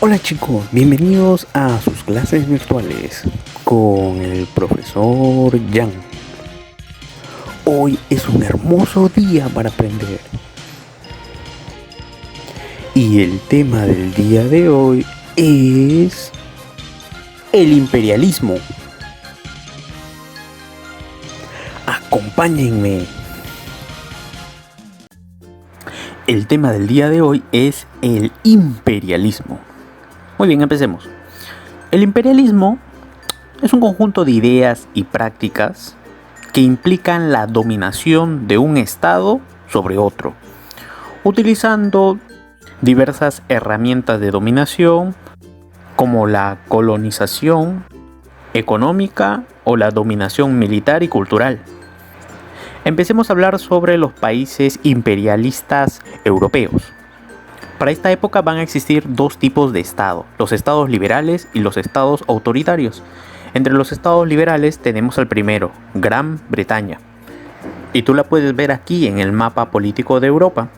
Hola chicos, bienvenidos a sus clases virtuales con el profesor Jan. Hoy es un hermoso día para aprender. Y el tema del día de hoy es el imperialismo. Acompáñenme. El tema del día de hoy es el imperialismo. Muy bien, empecemos. El imperialismo es un conjunto de ideas y prácticas que implican la dominación de un estado sobre otro, utilizando diversas herramientas de dominación como la colonización económica o la dominación militar y cultural. Empecemos a hablar sobre los países imperialistas europeos. Para esta época van a existir dos tipos de estado, los estados liberales y los estados autoritarios. Entre los estados liberales tenemos al primero, Gran Bretaña. Y tú la puedes ver aquí en el mapa político de Europa.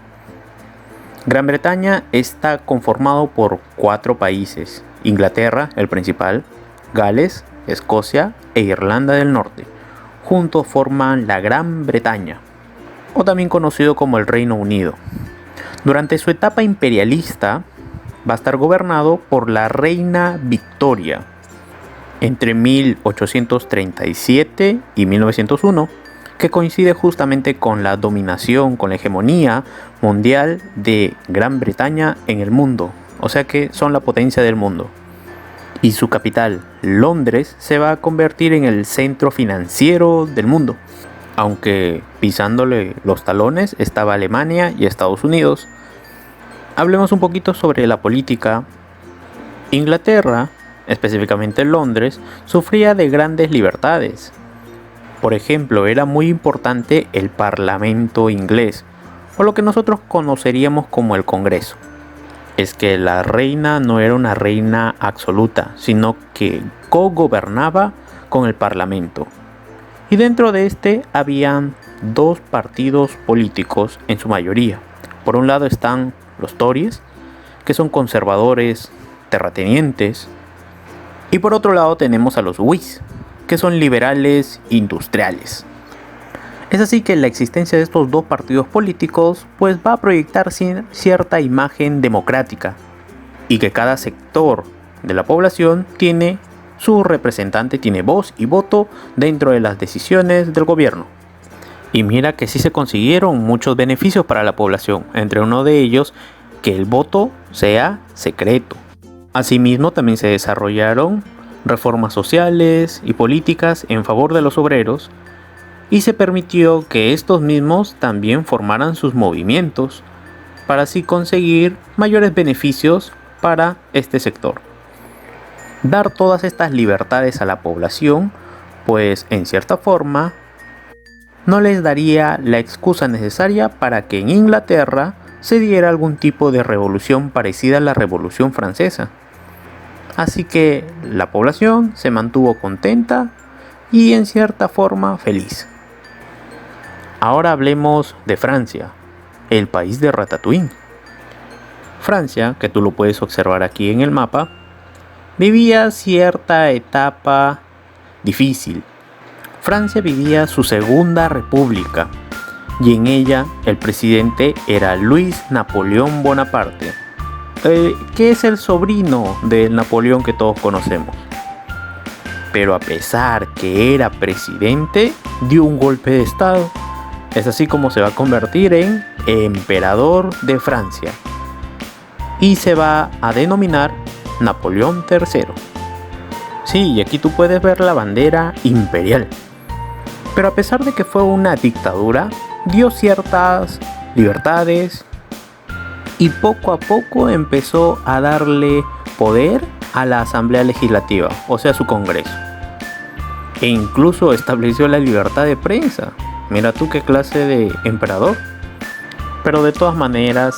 Gran Bretaña está conformado por 4 países: Inglaterra, el principal, Gales, Escocia e Irlanda del Norte. Juntos forman la Gran Bretaña, o también conocido como el Reino Unido. Durante su etapa imperialista va a estar gobernado por la reina Victoria entre 1837 y 1901, que coincide justamente con la dominación, con la hegemonía mundial de Gran Bretaña en el mundo, o sea que son la potencia del mundo. Y su capital, Londres, se va a convertir en el centro financiero del mundo. Aunque pisándole los talones estaba Alemania y Estados Unidos. Hablemos un poquito sobre la política. Inglaterra, específicamente Londres, sufría de grandes libertades. Por ejemplo, era muy importante el Parlamento inglés, o lo que nosotros conoceríamos como el Congreso. Es que la reina no era una reina absoluta, sino que cogobernaba con el Parlamento. Y dentro de este habían 2 partidos políticos en su mayoría. Por un lado están los Tories, que son conservadores, terratenientes. Y por otro lado tenemos a los Whigs, que son liberales industriales. Es así que la existencia de estos 2 partidos políticos pues va a proyectar cierta imagen democrática, y que cada sector de la población tiene su representante, tiene voz y voto dentro de las decisiones del gobierno. Y mira que sí se consiguieron muchos beneficios para la población, entre uno de ellos que el voto sea secreto. Asimismo también se desarrollaron reformas sociales y políticas en favor de los obreros, y se permitió que estos mismos también formaran sus movimientos para así conseguir mayores beneficios para este sector. Dar todas estas libertades a la población, pues en cierta forma no les daría la excusa necesaria para que en Inglaterra se diera algún tipo de revolución parecida a la Revolución Francesa. Así que la población se mantuvo contenta y en cierta forma feliz. Ahora hablemos de Francia, el país de Ratatouille. Francia, que tú lo puedes observar aquí en el mapa, vivía cierta etapa difícil. Francia vivía su segunda república y en ella el presidente era Luis Napoleón Bonaparte, que es el sobrino del Napoleón que todos conocemos. Pero a pesar que era presidente, dio un golpe de estado. Es así como se va a convertir en emperador de Francia y se va a denominar Napoleón III. Sí, y aquí tú puedes ver la bandera imperial. Pero a pesar de que fue una dictadura, dio ciertas libertades y poco a poco empezó a darle poder a la Asamblea Legislativa, o sea, su Congreso. E incluso estableció la libertad de prensa. Mira tú qué clase de emperador. Pero de todas maneras,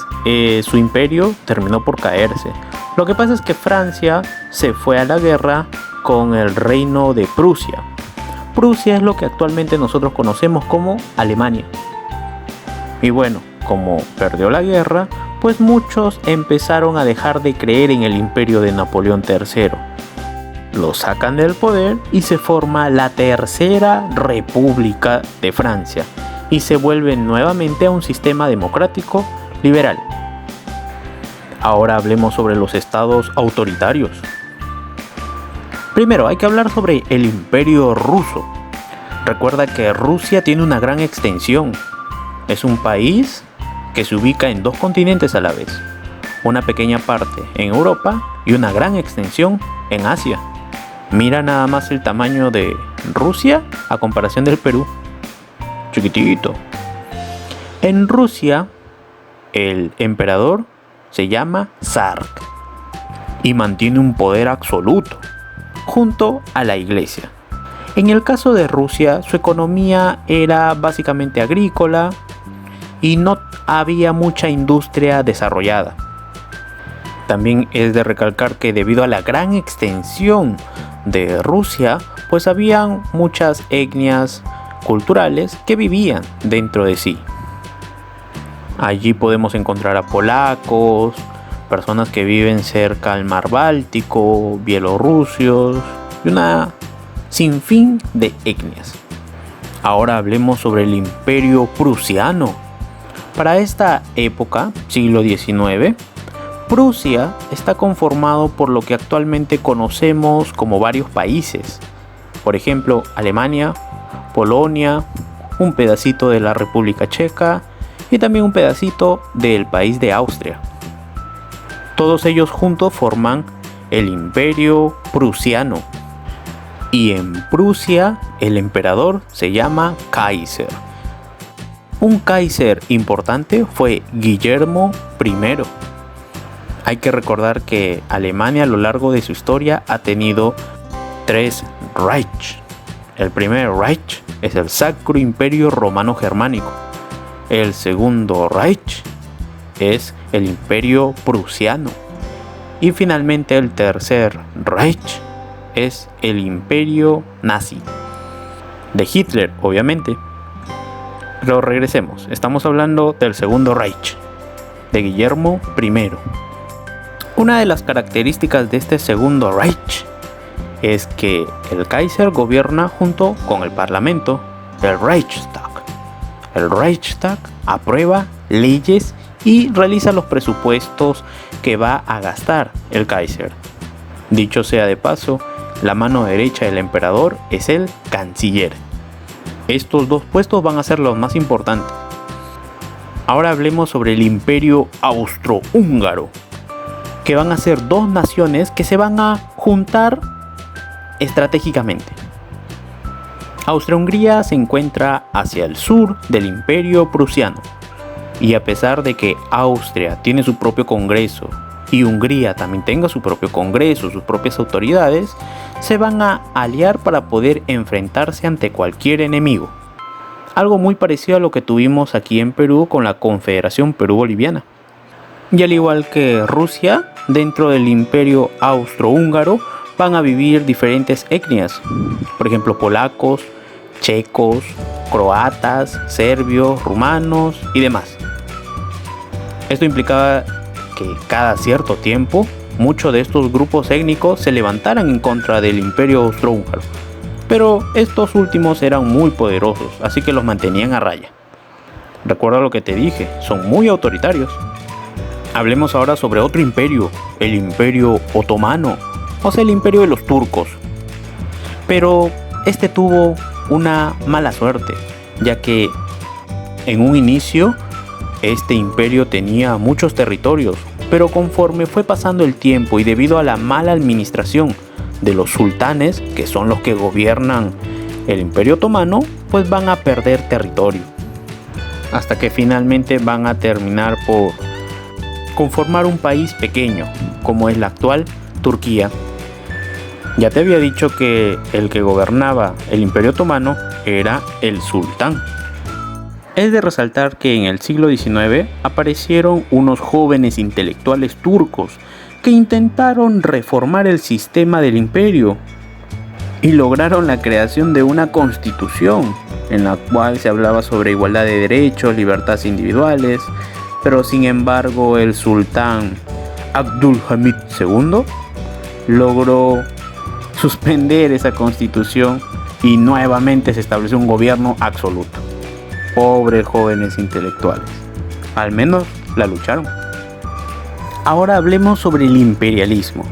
su imperio terminó por caerse. Lo que pasa es que Francia se fue a la guerra con el reino de Prusia. Prusia es lo que actualmente nosotros conocemos como Alemania. Y bueno, como perdió la guerra, pues muchos empezaron a dejar de creer en el imperio de Napoleón III. Lo sacan del poder y se forma la Tercera República de Francia y se vuelve nuevamente a un sistema democrático liberal. Ahora hablemos sobre los estados autoritarios. Primero hay que hablar sobre el Imperio Ruso. Recuerda que Rusia tiene una gran extensión. Es un país que se ubica en dos continentes a la vez. Una pequeña parte en Europa y una gran extensión en Asia. Mira nada más el tamaño de Rusia a comparación del Perú. Chiquitito. En Rusia, el emperador se llama zar y mantiene un poder absoluto junto a la iglesia. En el caso de Rusia, su economía era básicamente agrícola y no había mucha industria desarrollada. También es de recalcar que debido a la gran extensión de Rusia, pues habían muchas etnias culturales que vivían dentro de sí. Allí podemos encontrar a polacos, personas que viven cerca al mar Báltico, bielorrusios y una sinfín de etnias. Ahora hablemos sobre el Imperio Prusiano. Para esta época, siglo XIX, Prusia está conformado por lo que actualmente conocemos como varios países. Por ejemplo, Alemania, Polonia, un pedacito de la República Checa y también un pedacito del país de Austria. Todos ellos juntos forman el Imperio Prusiano. Y en Prusia el emperador se llama Kaiser. Un Kaiser importante fue Guillermo I. Hay que recordar que Alemania a lo largo de su historia ha tenido 3 Reich. El primer Reich es el Sacro Imperio Romano Germánico. El segundo Reich es el Imperio Prusiano. Y finalmente el tercer Reich es el Imperio Nazi. De Hitler, obviamente. Pero regresemos, estamos hablando del segundo Reich, de Guillermo I. Una de las características de este segundo Reich es que el Kaiser gobierna junto con el Parlamento, el Reichstag. El Reichstag aprueba leyes y realiza los presupuestos que va a gastar el Kaiser. Dicho sea de paso, la mano derecha del emperador es el canciller. Estos dos puestos van a ser los más importantes. Ahora hablemos sobre el Imperio Austrohúngaro, que van a ser dos naciones que se van a juntar estratégicamente. Austria-Hungría se encuentra hacia el sur del Imperio Prusiano, y a pesar de que Austria tiene su propio Congreso y Hungría también tenga su propio Congreso, sus propias autoridades, se van a aliar para poder enfrentarse ante cualquier enemigo. Algo muy parecido a lo que tuvimos aquí en Perú con la Confederación Perú-Boliviana. Y al igual que Rusia, dentro del Imperio Austrohúngaro van a vivir diferentes etnias. Por ejemplo, polacos, checos, croatas, serbios, rumanos y demás. Esto implicaba que cada cierto tiempo muchos de estos grupos étnicos se levantaran en contra del Imperio Austrohúngaro, pero estos últimos eran muy poderosos, así que los mantenían a raya. Recuerda lo que te dije, son muy autoritarios. Hablemos ahora sobre otro imperio, el Imperio Otomano, o sea, el Imperio de los turcos. Pero este tuvo una mala suerte, ya que en un inicio este imperio tenía muchos territorios, pero conforme fue pasando el tiempo y debido a la mala administración de los sultanes, que son los que gobiernan el Imperio Otomano, pues van a perder territorio, hasta que finalmente van a terminar por conformar un país pequeño, como es la actual Turquía. Ya te había dicho que el que gobernaba el Imperio Otomano era el sultán. Es de resaltar que en el siglo XIX aparecieron unos jóvenes intelectuales turcos que intentaron reformar el sistema del imperio y lograron la creación de una constitución en la cual se hablaba sobre igualdad de derechos, libertades individuales pero sin embargo el sultán Abdulhamid II logró suspender esa constitución y nuevamente se estableció un gobierno absoluto. Pobres jóvenes intelectuales, al menos la lucharon. Ahora hablemos sobre el imperialismo.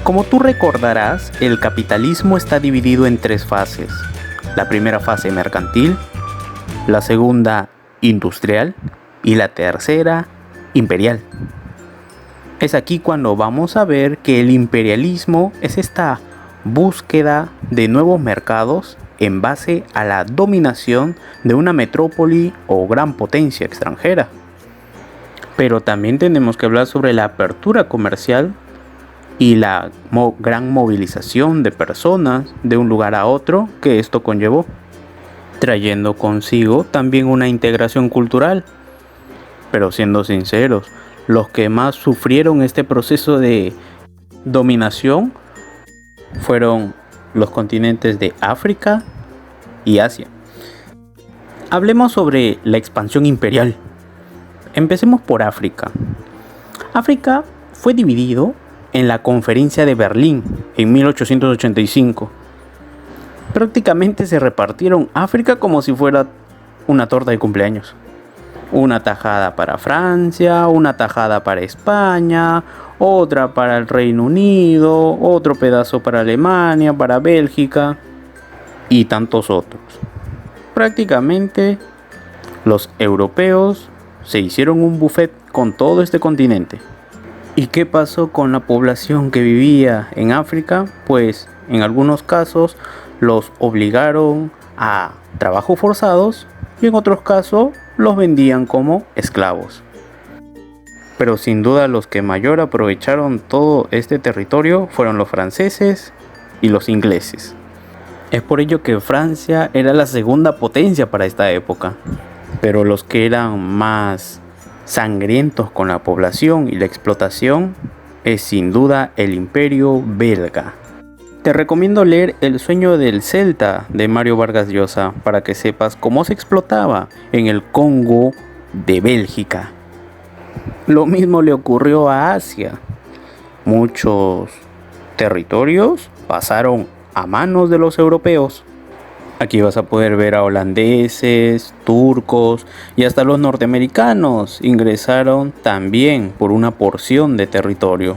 Como tú recordarás, el capitalismo está dividido en 3 fases. La primera fase mercantil, la segunda industrial y la tercera imperial. Es aquí cuando vamos a ver que el imperialismo es esta búsqueda de nuevos mercados en base a la dominación de una metrópoli o gran potencia extranjera. Pero también tenemos que hablar sobre la apertura comercial y la gran movilización de personas de un lugar a otro que esto conllevó, trayendo consigo también una integración cultural. Pero siendo sinceros, los que más sufrieron este proceso de dominación fueron los continentes de África y Asia. Hablemos sobre la expansión imperial. Empecemos por África. África fue dividido en la Conferencia de Berlín en 1885. Prácticamente se repartieron África como si fuera una torta de cumpleaños. Una tajada para Francia, una tajada para España, otra para el Reino Unido, otro pedazo para Alemania, para Bélgica y tantos otros. Prácticamente los europeos se hicieron un buffet con todo este continente. ¿Y qué pasó con la población que vivía en África? Pues en algunos casos los obligaron a trabajos forzados y en otros casos los vendían como esclavos. Pero sin duda los que mayor aprovecharon todo este territorio fueron los franceses y los ingleses. Es por ello que Francia era la segunda potencia para esta época. Pero los que eran más sangrientos con la población y la explotación es sin duda el Imperio belga. Te recomiendo leer El sueño del Celta de Mario Vargas Llosa para que sepas cómo se explotaba en el Congo de Bélgica. Lo mismo le ocurrió a Asia. Muchos territorios pasaron a manos de los europeos. Aquí vas a poder ver a holandeses, turcos y hasta los norteamericanos ingresaron también por una porción de territorio.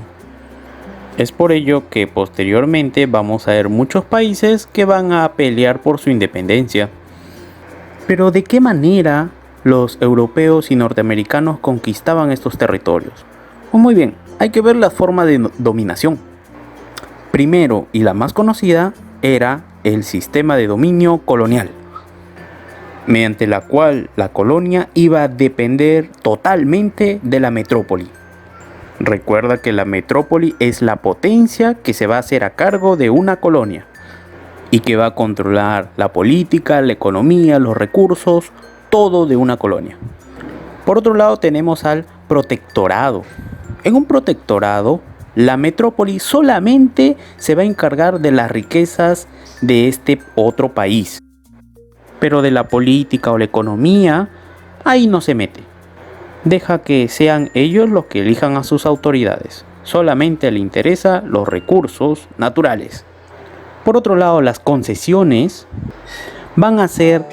Es por ello que posteriormente vamos a ver muchos países que van a pelear por su independencia. Pero ¿de qué manera los europeos y norteamericanos conquistaban estos territorios? Pues muy bien, hay que ver la forma de dominación. Primero, y la más conocida, era el sistema de dominio colonial, mediante la cual la colonia iba a depender totalmente de la metrópoli. Recuerda que la metrópoli es la potencia que se va a hacer a cargo de una colonia y que va a controlar la política, la economía, los recursos, todo de una colonia. Por otro lado tenemos al protectorado. En un protectorado, la metrópoli solamente se va a encargar de las riquezas de este otro país. Pero de la política o la economía, ahí no se mete. Deja que sean ellos los que elijan a sus autoridades. Solamente le interesa los recursos naturales. Por otro lado, las concesiones van a hacer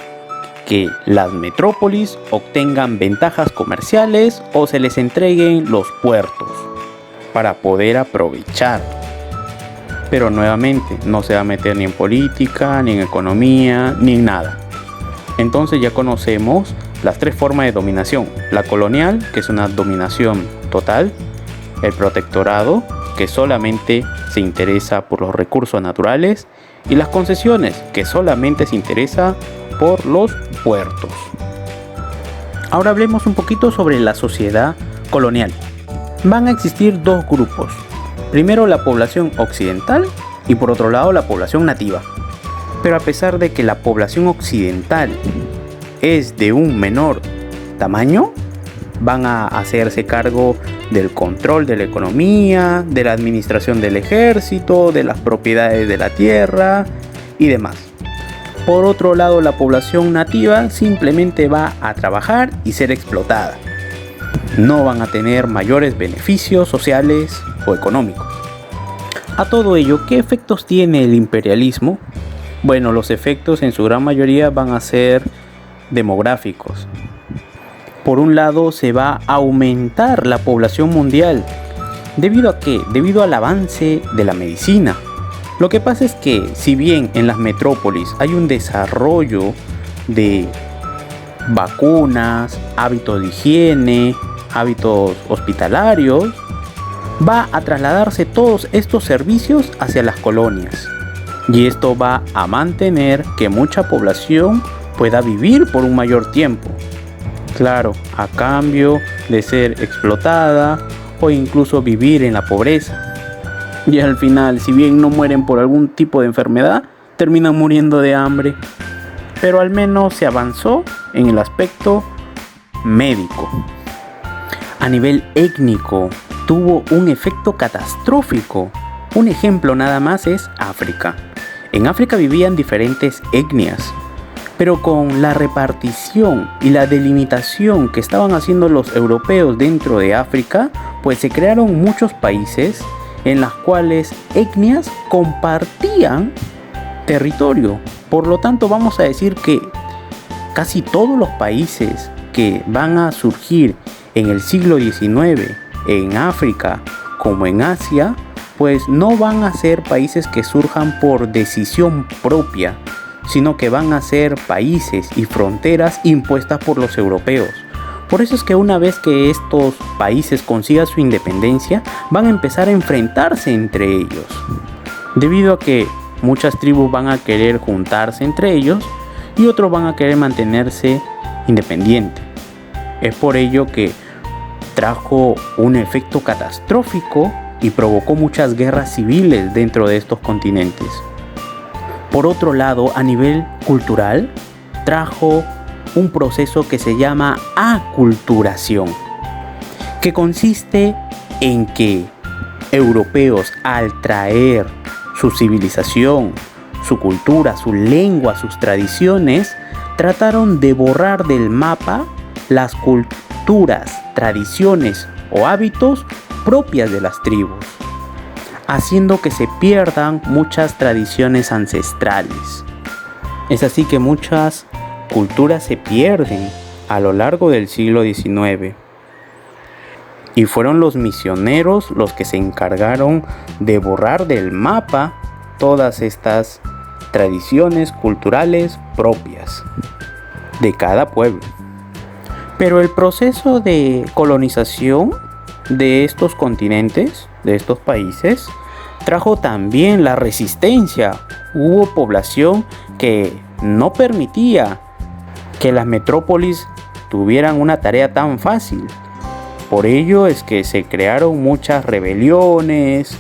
que las metrópolis obtengan ventajas comerciales o se les entreguen los puertos para poder aprovechar. Pero nuevamente no se va a meter ni en política, ni en economía, ni en nada. Entonces ya conocemos las 3 formas de dominación. La colonial, que es una dominación total. El protectorado, que solamente se interesa por los recursos naturales. Y las concesiones, que solamente se interesa por los puertos. Ahora hablemos un poquito sobre la sociedad colonial. Van a existir 2 grupos. Primero la población occidental y por otro lado la población nativa. Pero a pesar de que la población occidental es de un menor tamaño, van a hacerse cargo del control de la economía, de la administración del ejército, de las propiedades de la tierra y demás. Por otro lado, la población nativa simplemente va a trabajar y ser explotada. no van a tener mayores beneficios sociales o económicos. A todo ello, ¿qué efectos tiene el imperialismo? Bueno, los efectos en su gran mayoría van a ser demográficos. Por un lado, se va a aumentar la población mundial. ¿Debido a qué? Debido al avance de la medicina. Lo que pasa es que, si bien en las metrópolis hay un desarrollo de vacunas, hábitos de higiene, hábitos hospitalarios, va a trasladarse todos estos servicios hacia las colonias. Y esto va a mantener que mucha población pueda vivir por un mayor tiempo. Claro, a cambio de ser explotada o incluso vivir en la pobreza. Y al final, si bien no mueren por algún tipo de enfermedad, terminan muriendo de hambre. Pero al menos se avanzó en el aspecto médico. A nivel étnico, tuvo un efecto catastrófico. Un ejemplo nada más es África. En África vivían diferentes etnias, pero con la repartición y la delimitación que estaban haciendo los europeos dentro de África, pues se crearon muchos países en los cuales etnias compartían territorio. Por lo tanto, vamos a decir que casi todos los países que van a surgir en el siglo XIX en África como en Asia, pues no van a ser países que surjan por decisión propia, sino que van a ser países y fronteras impuestas por los europeos. Por eso es que una vez que estos países consigan su independencia, van a empezar a enfrentarse entre ellos, debido a que muchas tribus van a querer juntarse entre ellos y otros van a querer mantenerse independientes. Es por ello que trajo un efecto catastrófico y provocó muchas guerras civiles dentro de estos continentes. Por otro lado, a nivel cultural, trajo un proceso que se llama aculturación, que consiste en que europeos, al traer su civilización, su cultura, su lengua, sus tradiciones, trataron de borrar del mapa las culturas, tradiciones o hábitos propias de las tribus, haciendo que se pierdan muchas tradiciones ancestrales. Es así que muchas culturas se pierden a lo largo del siglo XIX. Y fueron los misioneros los que se encargaron de borrar del mapa todas estas tradiciones culturales propias de cada pueblo. Pero el proceso de colonización de estos continentes, de estos países, trajo también la resistencia. Hubo población que no permitía que las metrópolis tuvieran una tarea tan fácil. Por ello es que se crearon muchas rebeliones,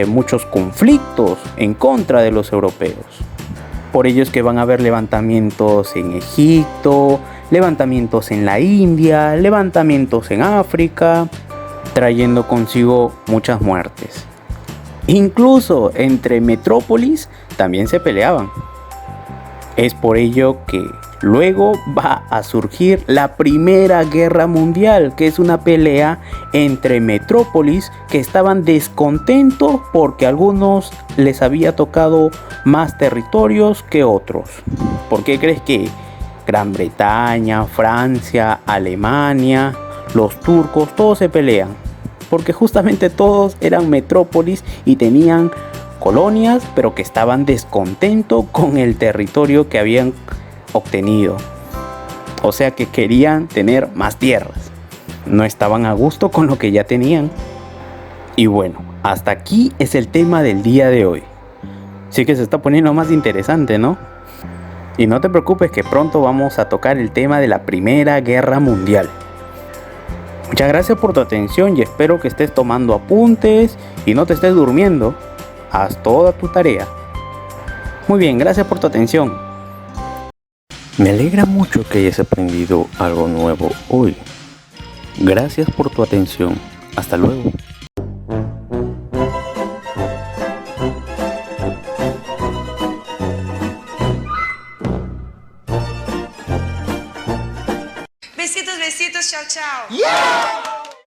muchos conflictos en contra de los europeos. Por ello es que van a haber levantamientos en Egipto, levantamientos en la India, levantamientos en África, trayendo consigo muchas muertes. Incluso entre metrópolis también se peleaban. Es por ello que luego va a surgir la Primera Guerra Mundial, que es una pelea entre metrópolis que estaban descontentos porque a algunos les había tocado más territorios que otros. ¿Por qué crees que Gran Bretaña, Francia, Alemania, los turcos, todos se pelean? Porque justamente todos eran metrópolis y tenían colonias, pero que estaban descontentos con el territorio que habían obtenido. O sea que querían tener más tierras. No estaban a gusto con lo que ya tenían. Y bueno, hasta aquí es el tema del día de hoy. Sí que se está poniendo más interesante, ¿no? Y no te preocupes que pronto vamos a tocar el tema de la Primera Guerra Mundial. Muchas gracias por tu atención y espero que estés tomando apuntes y no te estés durmiendo. Haz toda tu tarea. Muy bien, gracias por tu atención. Me alegra mucho que hayas aprendido algo nuevo hoy. Gracias por tu atención. Hasta luego. Me siento Besitos, besitos, chao, chao.